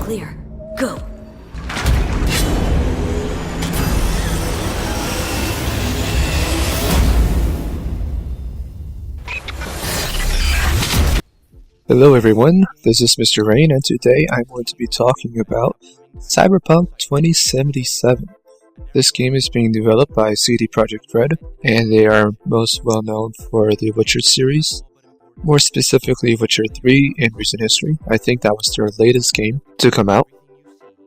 clear. Go. Hello everyone, this is Mr. Rain, and today I'm going to be talking about Cyberpunk 2077. This game is being developed by CD Projekt RED, and they are most well known for the Witcher series, more specifically Witcher 3 in recent history. I think that was their latest game to come out.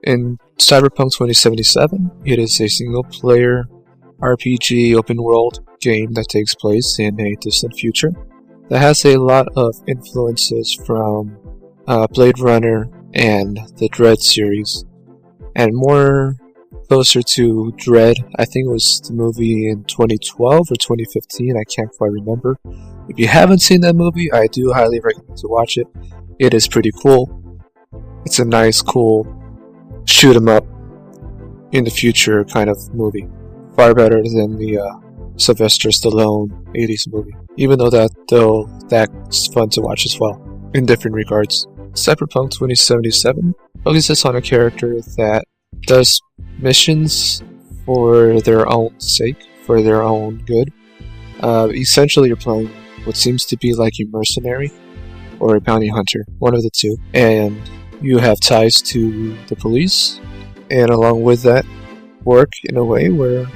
In Cyberpunk 2077, it is a single-player RPG open-world game that takes place in a distant future that has a lot of influences from Blade Runner and the Dread series, and more closer to Dread. I think it was the movie in 2012 or 2015, I can't quite remember. If you haven't seen that movie, I do highly recommend to watch it. It is pretty cool. It's a nice, cool shoot 'em up in the future kind of movie. Far better than the Sylvester Stallone 80s movie. Even though that's fun to watch as well, in different regards. Cyberpunk 2077 focuses on a character that does missions for their own sake, for their own good. Essentially, you're playing what seems to be like a mercenary or a bounty hunter, one of the two, and you have ties to the police, and along with that, work in a way where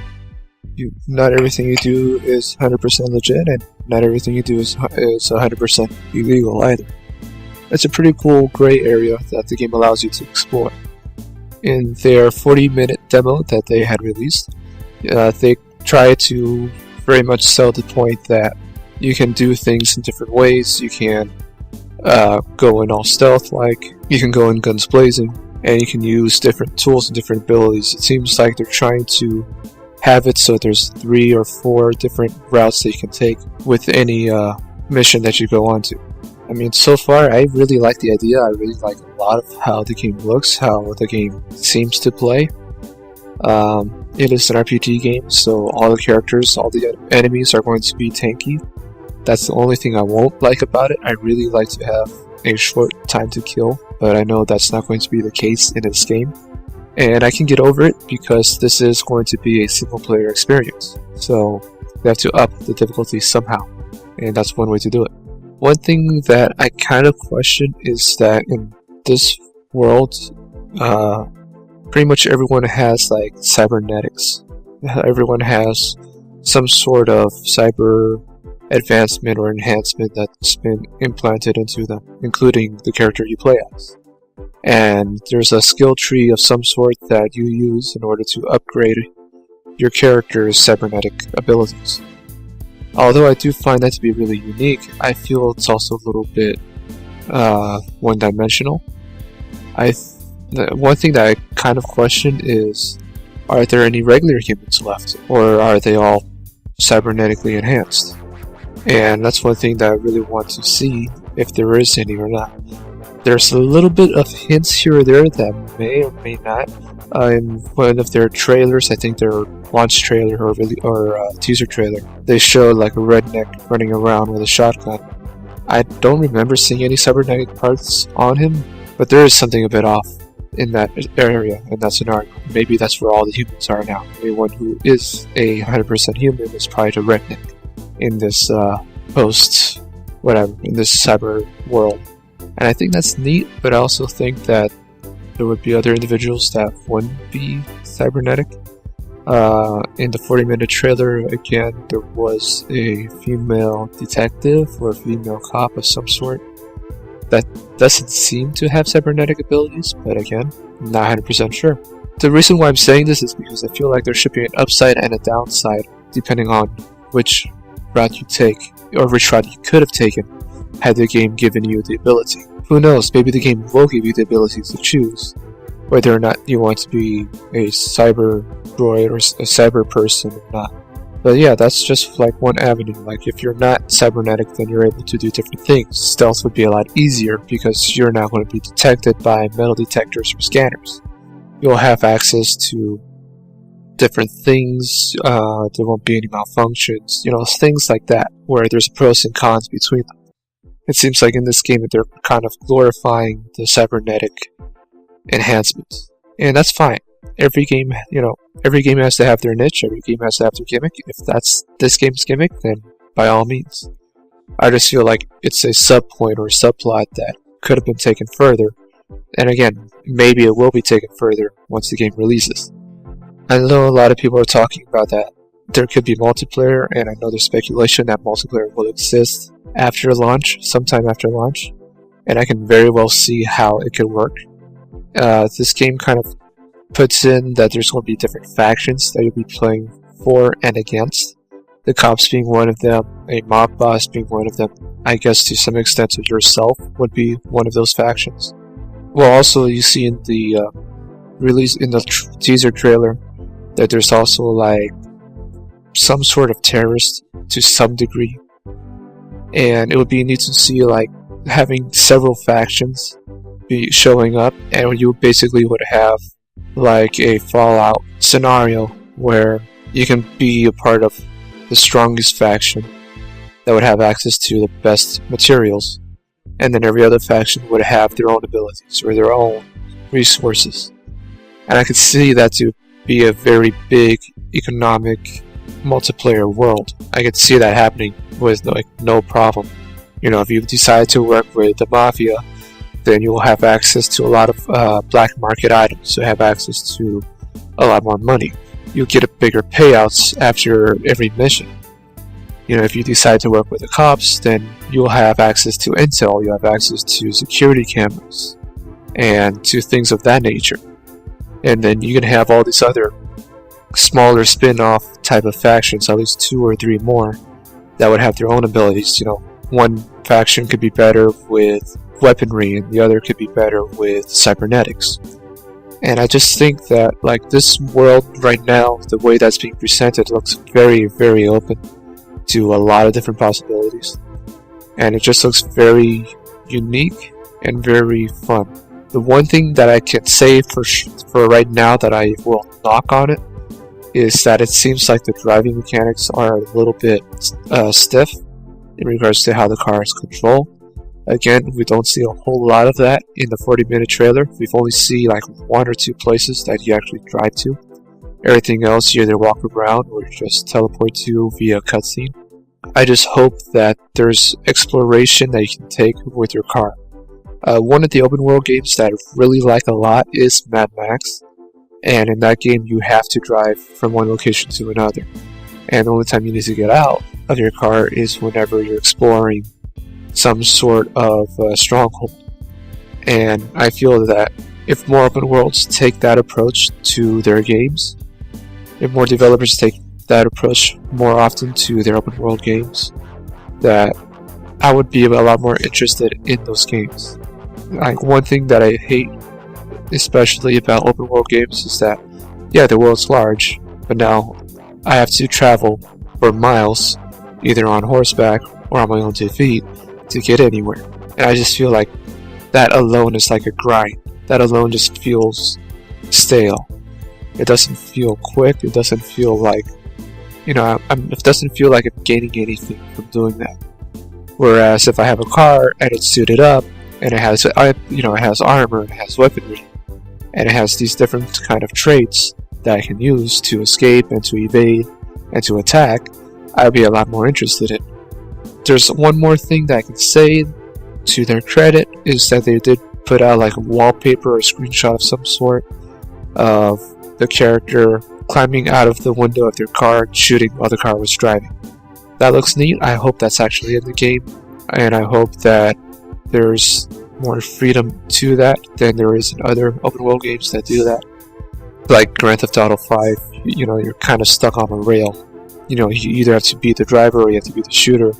not everything you do is 100% legit, and not everything you do is 100% illegal either. It's a pretty cool gray area that the game allows you to explore. In their 40-minute demo that they had released, they try to very much sell the point that you can do things in different ways. You can go in all stealth-like, you can go in guns blazing, and you can use different tools and different abilities. It seems like they're trying to have it so there's 3 or 4 different routes that you can take with any mission that you go on to. I mean, so far I really like the idea. I really like a lot of how the game looks, how the game seems to play. It is an RPG game, so all the characters, all the enemies are going to be tanky. That's the only thing I won't like about it. I really like to have a short time to kill, but I know that's not going to be the case in this game. And I can get over it because this is going to be a single-player experience. So they have to up the difficulty somehow, and that's one way to do it. One thing that I kind of question is that in this world, pretty much everyone has like cybernetics. Everyone has some sort of cyber advancement or enhancement that's been implanted into them, including the character you play as. And there's a skill tree of some sort that you use in order to upgrade your character's cybernetic abilities. Although I do find that to be really unique, I feel it's also a little bit one-dimensional. One thing that I kind of question is, are there any regular humans left, or are they all cybernetically enhanced? And that's one thing that I really want to see, if there is any or not. There's a little bit of hints here or there that may or may not. In one of their trailers, I think their launch trailer or teaser trailer, they showed like a redneck running around with a shotgun. I don't remember seeing any cybernetic parts on him, but there is something a bit off in that area, in that scenario. Maybe that's where all the humans are now. Anyone who is a 100% human is probably a redneck in this in this cyber world. And I think that's neat, but I also think that there would be other individuals that wouldn't be cybernetic. In the 40-minute trailer, again, there was a female detective or a female cop of some sort that doesn't seem to have cybernetic abilities, but again, I'm not 100% sure. The reason why I'm saying this is because I feel like there should be an upside and a downside depending on which route you take, or which route you could have taken had the game given you the ability. Who knows, maybe the game will give you the ability to choose whether or not you want to be a cyber droid or a cyber person or not. But yeah, that's just like one avenue. Like if you're not cybernetic, then you're able to do different things. Stealth would be a lot easier because you're not going to be detected by metal detectors or scanners. You'll have access to different things, there won't be any malfunctions, things like that, where there's pros and cons between them. It seems like in this game that they're kind of glorifying the cybernetic enhancements. And that's fine. Every game has to have their niche, every game has to have their gimmick. If that's this game's gimmick, then by all means. I just feel like it's a sub-point or a subplot that could have been taken further. And again, maybe it will be taken further once the game releases. I know a lot of people are talking about that there could be multiplayer, and I know there's speculation that multiplayer will exist after launch, sometime after launch. And I can very well see how it could work. This game kind of puts in that there's going to be different factions that you'll be playing for and against. The cops being one of them, a mob boss being one of them. I guess to some extent yourself would be one of those factions. Well, also you see in the release in the teaser trailer that there's also like some sort of terrorist to some degree, and it would be neat to see like having several factions be showing up, and you basically would have like a Fallout scenario where you can be a part of the strongest faction that would have access to the best materials, and then every other faction would have their own abilities or their own resources. And I could see that to be a very big economic multiplayer world. I could see that happening with like no problem. You know, if you decide to work with the mafia, then you will have access to a lot of black market items. So have access to a lot more money. You'll get a bigger payouts after every mission. You know, if you decide to work with the cops, then you'll have access to intel, you'll have access to security cameras, and to things of that nature. And then you can have all these other smaller spin-off type of factions, at least 2 or 3 more, that would have their own abilities. You know, one faction could be better with weaponry, and the other could be better with cybernetics. And I just think that, like, this world right now, the way that's being presented looks very, very open to a lot of different possibilities. And it just looks very unique and very fun. The one thing that I can say for right now that I will knock on it is that it seems like the driving mechanics are a little bit stiff in regards to how the cars control. Again, we don't see a whole lot of that in the 40-minute trailer. We've only seen like 1 or 2 places that you actually drive to. Everything else you either walk around or just teleport to via cutscene. I just hope that there's exploration that you can take with your car. One of the open world games that I really like a lot is Mad Max. And in that game you have to drive from one location to another. And the only time you need to get out of your car is whenever you're exploring some sort of stronghold. And I feel that if more open worlds take that approach to their games, if more developers take that approach more often to their open world games, that I would be a lot more interested in those games. Like, one thing that I hate especially about open world games is that, yeah, the world's large, but now I have to travel for miles, either on horseback or on my own 2 feet, to get anywhere. And I just feel like that alone is like a grind. That alone just feels stale. It doesn't feel quick. It doesn't feel like, you know, it doesn't feel like I'm gaining anything from doing that. Whereas if I have a car and it's suited up and it has, it has armor, it has weaponry, and it has these different kind of traits that I can use to escape and to evade and to attack, I'd be a lot more interested in. There's one more thing that I can say to their credit is that they did put out like a wallpaper or a screenshot of some sort of the character climbing out of the window of their car and shooting while the car was driving. That looks neat. I hope that's actually in the game, and I hope that there's more freedom to that than there is in other open world games that do that. Like Grand Theft Auto 5, you know, you're kind of stuck on a rail. You know, you either have to be the driver or you have to be the shooter,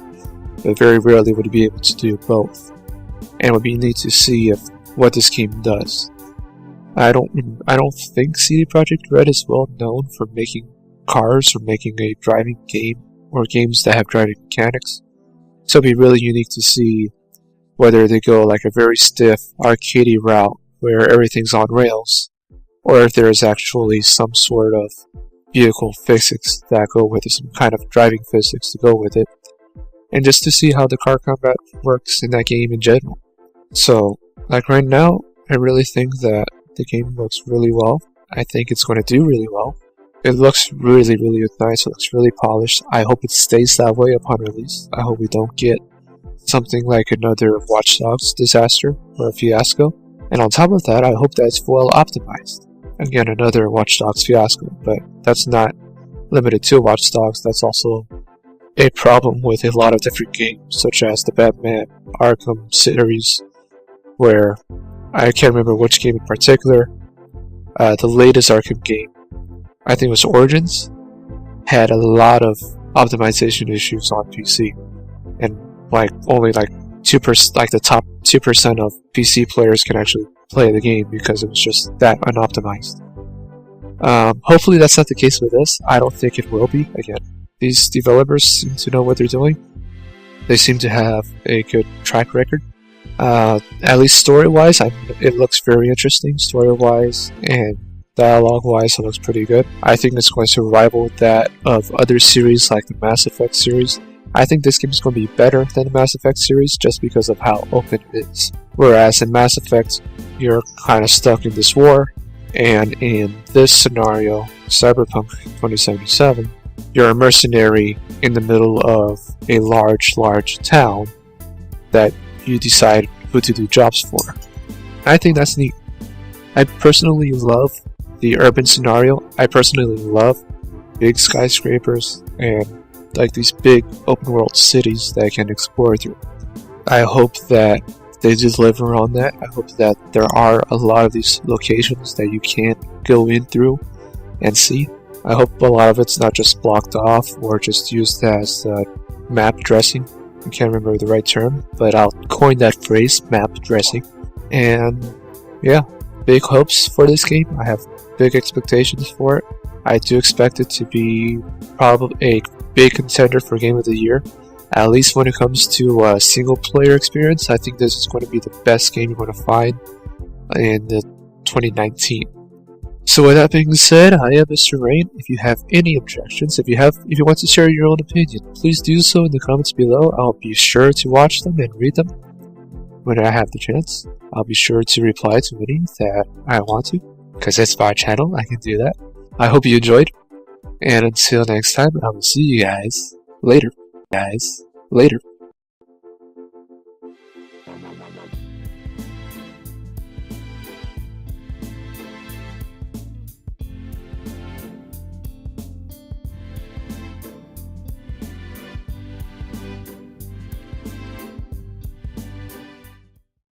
but very rarely would you be able to do both. And it would be neat to see what this game does. I don't think CD Projekt RED is well known for making cars or making a driving game or games that have driving mechanics. So it'd be really unique to see whether they go like a very stiff arcadey route where everything's on rails, or if there is actually some sort of vehicle physics that go with it, some kind of driving physics to go with it, and just to see how the car combat works in that game in general. So, like right now, I really think that The game looks really well. I think it's going to do really well. It looks really, really nice. It looks really polished. I hope it stays that way upon release. I hope we don't get something like another Watch Dogs disaster or a fiasco. And on top of that, I hope that it's well optimized. Again, another Watch Dogs fiasco, but that's not limited to Watch Dogs. That's also a problem with a lot of different games, such as the Batman Arkham series, where I can't remember which game in particular. The latest Arkham game, I think it was Origins, had a lot of optimization issues on PC, and only 2%, the top 2% of PC players can actually play the game because it was just that unoptimized. Hopefully that's not the case with this. I don't think it will be. Again, these developers seem to know what they're doing. They seem to have a good track record. At least story-wise, it looks very interesting. Story-wise and dialogue-wise, it looks pretty good. I think it's going to rival that of other series like the Mass Effect series. I think this game is going to be better than the Mass Effect series just because of how open it is. Whereas in Mass Effect, you're kind of stuck in this war, and in this scenario, Cyberpunk 2077, you're a mercenary in the middle of a large town that you decide who to do jobs for. I think that's neat. I personally love the urban scenario. I personally love big skyscrapers and these big open world cities that I can explore through. I hope that they deliver on that. I hope that there are a lot of these locations that you can't go in through and see. I hope a lot of it's not just blocked off or just used as map dressing. I can't remember the right term, but I'll coin that phrase, map dressing. And yeah, big hopes for this game. I have big expectations for it. I do expect it to be probably a big contender for Game of the Year. At least when it comes to a single player experience, I think this is going to be the best game you're going to find in 2019. So with that being said, I am Mr. Rain. If you have any objections, if you want to share your own opinion, please do so in the comments below. I'll be sure to watch them and read them when I have the chance. I'll be sure to reply to any that I want to, because it's my channel, I can do that. I hope you enjoyed, and until next time, I will see you guys later.